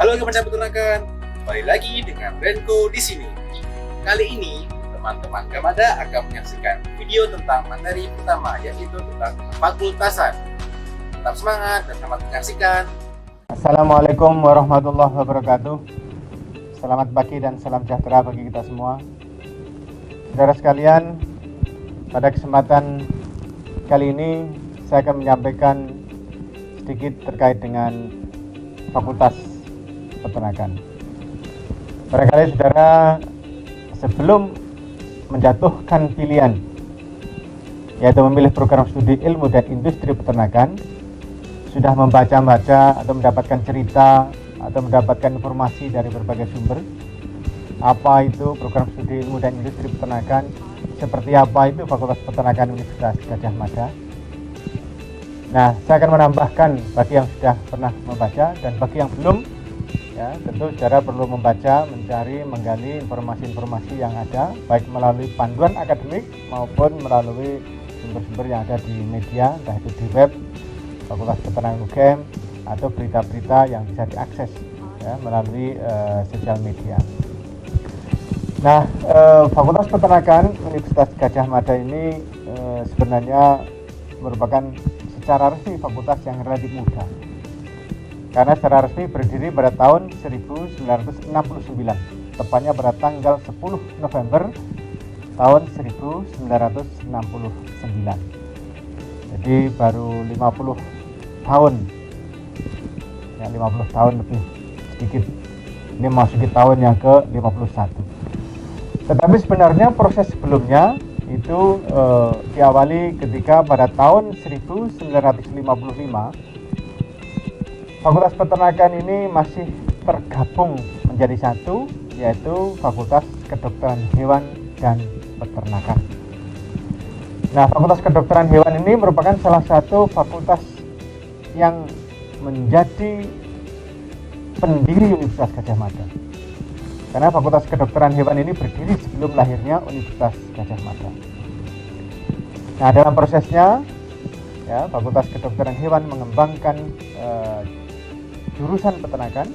Halo teman-teman peternakan, kembali lagi dengan Renko di sini. Kali ini teman-teman Gamada akan menyaksikan video tentang materi pertama, yaitu tentang fakultasan. Tetap semangat dan selamat menyaksikan. Assalamualaikum warahmatullahi wabarakatuh. Selamat pagi dan salam sejahtera bagi kita semua. Saudara sekalian, pada kesempatan kali ini saya akan menyampaikan sedikit terkait dengan fakultas peternakan. Barangkali saudara sebelum menjatuhkan pilihan, yaitu memilih program studi ilmu dan industri peternakan, sudah membaca-baca atau mendapatkan cerita atau mendapatkan informasi dari berbagai sumber. Apa itu program studi ilmu dan industri peternakan? Seperti apa itu Fakultas Peternakan Universitas Gadjah Mada? Nah, saya akan menambahkan bagi yang sudah pernah membaca dan bagi yang belum, ya, tentu saudara perlu membaca, mencari, menggali informasi-informasi yang ada, baik melalui panduan akademik maupun melalui sumber-sumber yang ada di media, entah itu di web Fakultas Peternakan UGM atau berita-berita yang bisa diakses, ya, melalui sosial media. Nah, Fakultas Peternakan Universitas Gadjah Mada ini sebenarnya merupakan secara resmi fakultas yang relatif muda, karena secara resmi berdiri pada tahun 1969, tepatnya pada tanggal 10 November tahun 1969. Jadi baru 50 tahun, ya, 50 tahun lebih sedikit. Ini memasuki tahun yang ke-51. Tetapi sebenarnya proses sebelumnya itu diawali ketika pada tahun 1955 Fakultas Peternakan ini masih tergabung menjadi satu, yaitu Fakultas Kedokteran Hewan dan Peternakan. Nah, Fakultas Kedokteran Hewan ini merupakan salah satu fakultas yang menjadi pendiri Universitas Gadjah Mada. Karena Fakultas Kedokteran Hewan ini berdiri sebelum lahirnya Universitas Gadjah Mada. Nah, dalam prosesnya, ya, Fakultas Kedokteran Hewan mengembangkan jurusan peternakan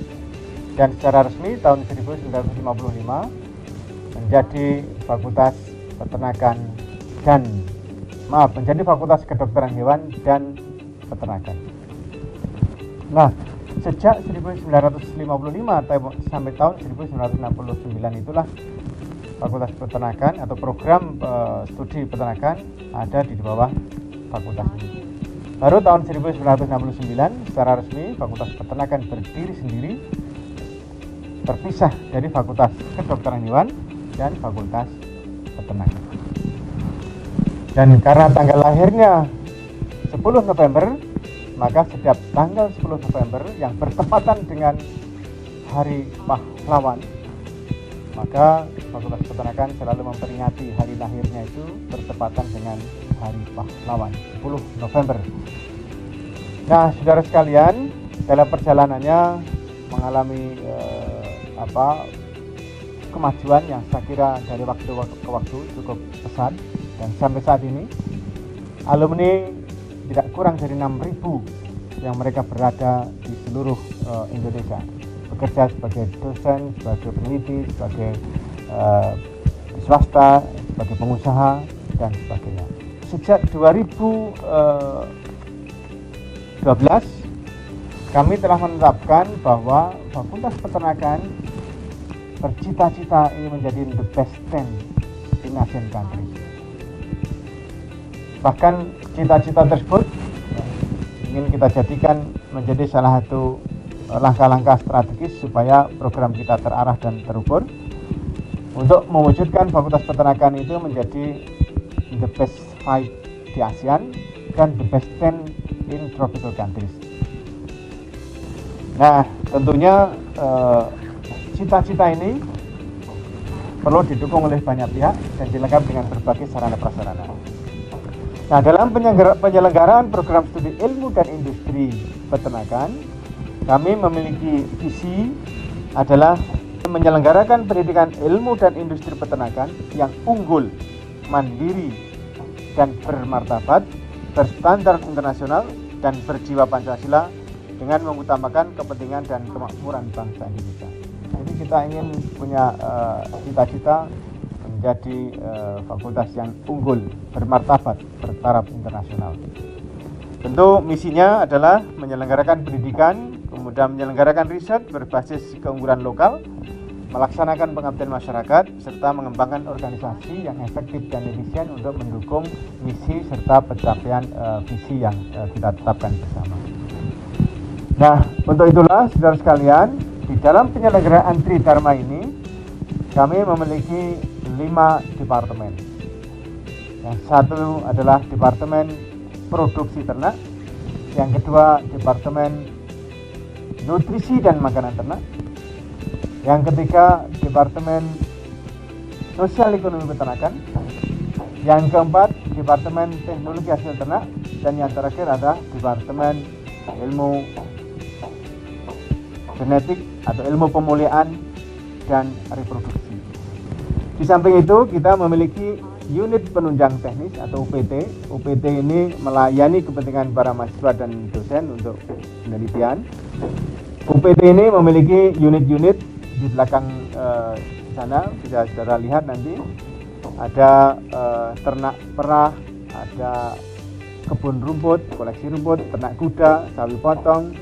dan secara resmi tahun 1955 menjadi Fakultas Peternakan menjadi Fakultas Kedokteran Hewan dan Peternakan. Nah, sejak 1955 sampai tahun 1969 itulah Fakultas Peternakan atau program studi peternakan ada di bawah fakultas ini. Baru tahun 1969 secara resmi Fakultas Peternakan berdiri sendiri, terpisah dari Fakultas Kedokteran Hewan dan Fakultas Peternakan. Dan karena tanggal lahirnya 10 November, maka setiap tanggal 10 November yang bertepatan dengan Hari Pahlawan, maka Fakultas Peternakan selalu memperingati hari lahirnya itu bertepatan dengan Hari Pahlawan, 10 November. Nah, saudara sekalian, dalam perjalanannya mengalami kemajuan yang saya kira dari waktu ke waktu cukup pesat, dan sampai saat ini alumni tidak kurang dari 6.000 yang mereka berada di seluruh Indonesia, bekerja sebagai dosen, sebagai peneliti, sebagai swasta, sebagai pengusaha, dan sebagainya. Sejak 2012 kami telah menetapkan bahwa Fakultas Peternakan bercita-cita ingin menjadi the best 10 in Asian countries. Bahkan cita-cita tersebut ingin kita jadikan menjadi salah satu langkah-langkah strategis supaya program kita terarah dan terukur untuk mewujudkan Fakultas Peternakan itu menjadi the best 5 di ASEAN dan the best 10 in tropical countries. Nah, tentunya cita-cita ini perlu didukung oleh banyak pihak dan dilengkapi dengan berbagai sarana prasarana. Nah, dalam penyelenggaraan program studi ilmu dan industri peternakan, kami memiliki visi adalah menyelenggarakan pendidikan ilmu dan industri peternakan yang unggul, mandiri, dan bermartabat, berstandar internasional, dan berjiwa Pancasila dengan mengutamakan kepentingan dan kemakmuran bangsa Indonesia. Jadi kita ingin punya cita-cita menjadi fakultas yang unggul, bermartabat, bertaraf internasional. Tentu misinya adalah menyelenggarakan pendidikan, kemudian menyelenggarakan riset berbasis keunggulan lokal, melaksanakan pengabdian masyarakat, serta mengembangkan organisasi yang efektif dan efisien untuk mendukung misi serta pencapaian visi yang kita tetapkan bersama. Nah, untuk itulah saudara sekalian, di dalam penyelenggaraan Tridharma ini kami memiliki 5 departemen. Yang satu adalah departemen produksi ternak, yang kedua departemen nutrisi dan makanan ternak, yang ketiga departemen sosial ekonomi peternakan, yang keempat departemen teknologi hasil ternak, dan yang terakhir adalah departemen ilmu genetik atau ilmu pemulihan dan reproduksi. Di samping itu kita memiliki unit penunjang teknis atau UPT. UPT ini melayani kepentingan para mahasiswa dan dosen untuk penelitian. UPT ini memiliki unit-unit di belakang sana, bisa saudara lihat nanti. Ada ternak perah, ada kebun rumput, koleksi rumput, ternak kuda, sapi potong,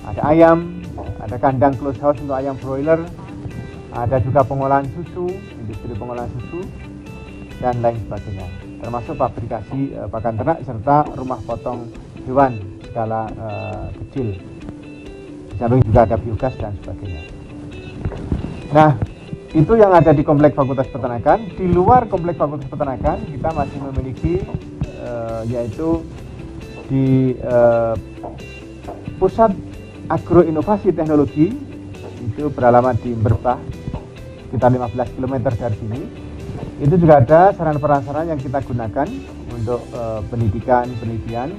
ada ayam, ada kandang close house untuk ayam broiler, ada juga pengolahan susu, industri pengolahan susu, dan lain sebagainya, termasuk fabrikasi pakan ternak serta rumah potong hewan skala kecil. Di samping juga ada biogas dan sebagainya. Nah, itu yang ada di Komplek Fakultas Peternakan. Di luar Komplek Fakultas Peternakan kita masih memiliki yaitu di Pusat Agroinovasi Teknologi, itu beralamat di Merbah, sekitar 15 km dari sini. Itu juga ada sarana prasarana yang kita gunakan untuk penelitian.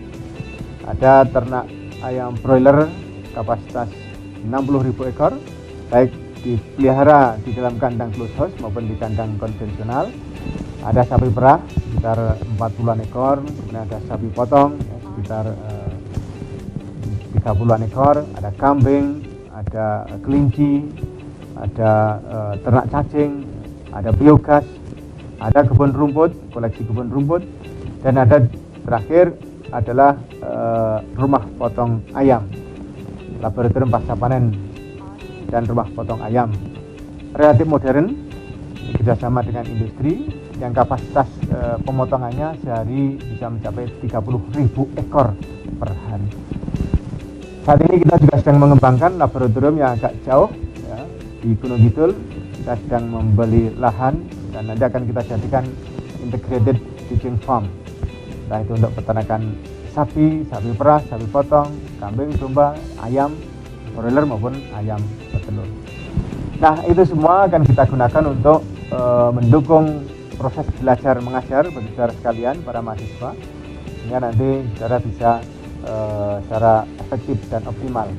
Ada ternak ayam broiler kapasitas 60.000 ekor, baik dipelihara di dalam kandang close house maupun di kandang konvensional. Ada sapi perah sekitar 40-an ekor, kemudian ada sapi potong sekitar 30-an ekor, ada kambing, ada kelinci, ada ternak cacing, ada biogas, ada kebun rumput, koleksi kebun rumput, dan ada terakhir adalah rumah potong ayam, laboratorium pasca panen dan rumah potong ayam relatif modern, kerjasama dengan industri yang kapasitas pemotongannya sehari bisa mencapai 30.000 ekor per hari. Saat ini kita juga sedang mengembangkan laboratorium yang agak jauh ya, di Gunung Kidul. Kita sedang membeli lahan dan nanti akan kita jadikan integrated teaching farm, entah itu untuk peternakan sapi, sapi perah, sapi potong, kambing, domba, ayam broiler maupun ayam petelur. Nah, itu semua akan kita gunakan untuk mendukung proses belajar mengajar bagi saudara sekalian, para mahasiswa, sehingga nanti saudara bisa secara efektif dan optimal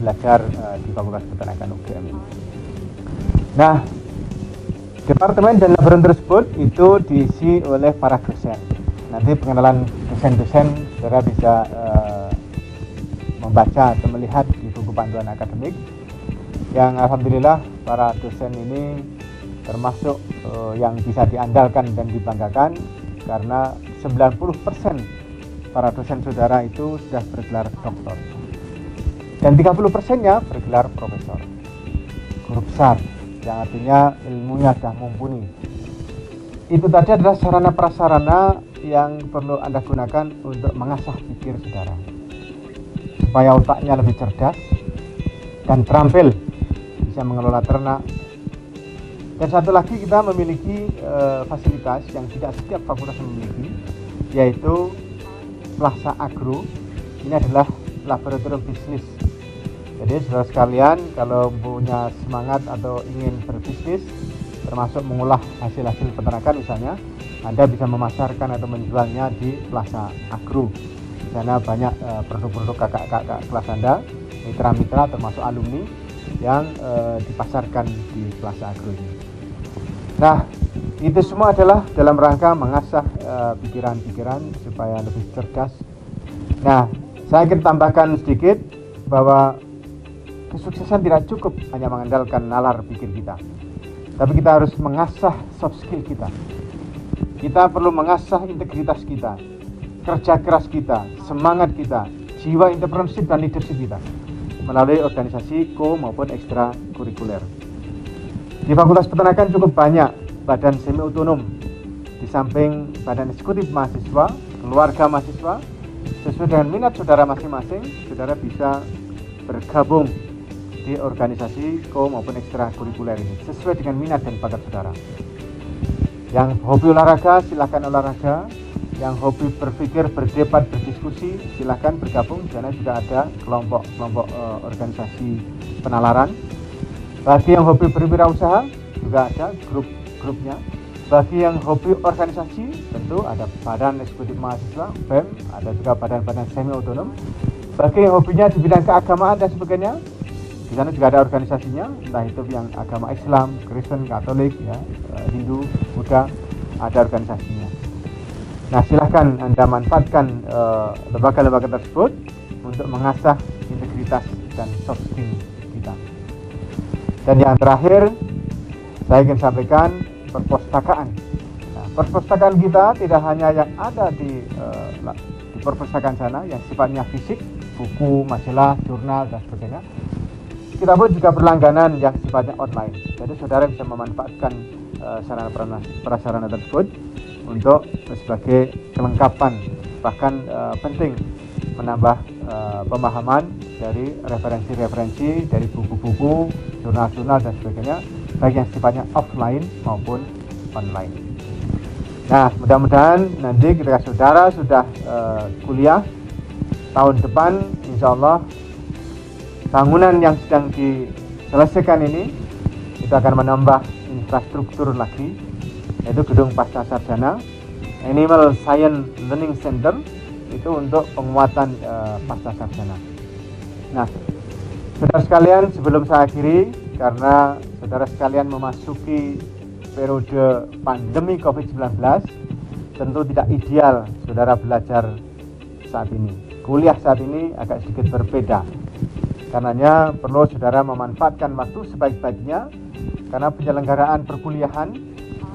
belajar di Fakultas Peternakan UGM ini. Nah, departemen dan laboratorium tersebut itu diisi oleh para dosen. Nanti pengenalan dosen-dosen saudara bisa membaca atau melihat di buku panduan akademik, yang alhamdulillah para dosen ini termasuk yang bisa diandalkan dan dibanggakan karena 90% para dosen saudara itu sudah bergelar doktor dan 30%-nya bergelar profesor, guru besar, yang artinya ilmunya sudah mumpuni. Itu tadi adalah sarana prasarana yang perlu Anda gunakan untuk mengasah pikir saudara, supaya otaknya lebih cerdas dan terampil bisa mengelola ternak. Dan satu lagi, kita memiliki fasilitas yang tidak setiap fakultas memiliki, yaitu Plaza Agro. Ini adalah laboratorium bisnis. Jadi saudara sekalian, kalau punya semangat atau ingin berbisnis, termasuk mengolah hasil-hasil peternakan misalnya, Anda bisa memasarkan atau menjualnya di Plaza Agro. Di sana banyak produk-produk kakak-kakak kelas Anda, mitra-mitra termasuk alumni yang dipasarkan di Plaza Agro ini. Nah, itu semua adalah dalam rangka mengasah pikiran-pikiran supaya lebih cerdas. Nah, saya akan tambahkan sedikit bahwa kesuksesan tidak cukup hanya mengandalkan nalar pikir kita, tapi kita harus mengasah soft skill kita. Kita perlu mengasah integritas kita, kerja keras kita, semangat kita, jiwa entrepreneurship dan leadership kita melalui organisasi maupun ekstrakurikuler. Di Fakultas Peternakan cukup banyak badan semi otonom. Di samping badan eksekutif mahasiswa, keluarga mahasiswa, sesuai dengan minat saudara masing-masing, saudara bisa bergabung di organisasi maupun ekstrakurikuler ini sesuai dengan minat dan bakat saudara. Yang hobi olahraga silahkan olahraga, yang hobi berpikir, berdebat, berdiskusi silahkan bergabung. Di sana juga ada kelompok organisasi penalaran. Bagi yang hobi berwirausaha juga ada grup-grupnya. Bagi yang hobi organisasi tentu ada badan eksekutif mahasiswa BEM, ada juga badan-badan semi otonom. Bagi yang hobinya di bidang keagamaan dan sebagainya, di sana juga ada organisasinya, entah itu yang agama Islam, Kristen, Katolik, ya, Hindu, Buddha, ada organisasinya. Nah, silahkan Anda manfaatkan lembaga-lembaga tersebut untuk mengasah integritas dan soft skill kita. Dan yang terakhir, saya ingin sampaikan perpustakaan. Nah, perpustakaan kita tidak hanya yang ada di perpustakaan sana yang sifatnya fisik, buku, majalah, jurnal, dan sebagainya. Kita pun juga berlangganan yang sifatnya online. Jadi saudara bisa memanfaatkan sarana prasarana tersebut untuk sebagai kelengkapan, bahkan penting menambah pemahaman dari referensi-referensi dari buku-buku, jurnal-jurnal dan sebagainya, baik yang sifatnya offline maupun online. Nah, mudah-mudahan nanti ketika saudara sudah kuliah tahun depan, insya Allah bangunan yang sedang diselesaikan ini itu akan menambah infrastruktur lagi, yaitu gedung pasca sarjana Animal Science Learning Center, itu untuk penguatan pasca sarjana. Nah, saudara sekalian, sebelum saya akhiri, karena saudara sekalian memasuki periode pandemi COVID-19, tentu tidak ideal saudara belajar saat ini. Kuliah saat ini agak sedikit berbeda. Karenanya perlu saudara memanfaatkan waktu sebaik-baiknya, karena penyelenggaraan perkuliahan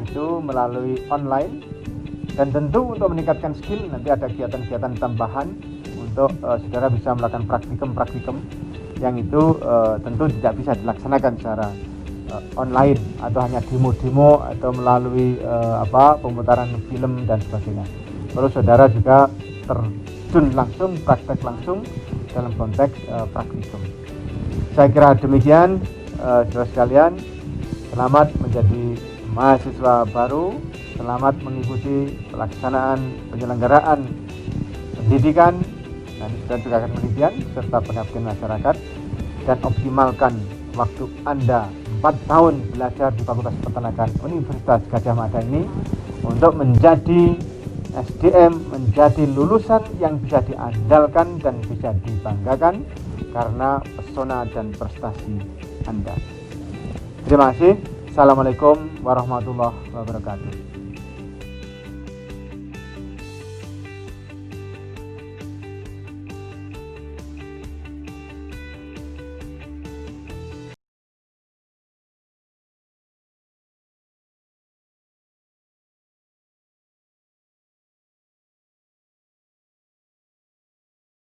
itu melalui online, dan tentu untuk meningkatkan skill nanti ada kegiatan-kegiatan tambahan untuk saudara bisa melakukan praktikum yang itu tentu tidak bisa dilaksanakan secara online atau hanya demo-demo atau melalui pemutaran film dan sebagainya. Perlu saudara juga terjun langsung, praktek langsung dalam konteks praktikum. Saya kira demikian, saudara sekalian. Selamat menjadi mahasiswa baru, selamat mengikuti pelaksanaan penyelenggaraan pendidikan dan juga penelitian serta pengabdian masyarakat, dan optimalkan waktu Anda 4 tahun belajar di Fakultas Peternakan Universitas Gadjah Mada ini untuk menjadi SDM, menjadi lulusan yang bisa diandalkan dan bisa dibanggakan karena pesona dan prestasi Anda. Terima kasih. Assalamualaikum warahmatullahi wabarakatuh.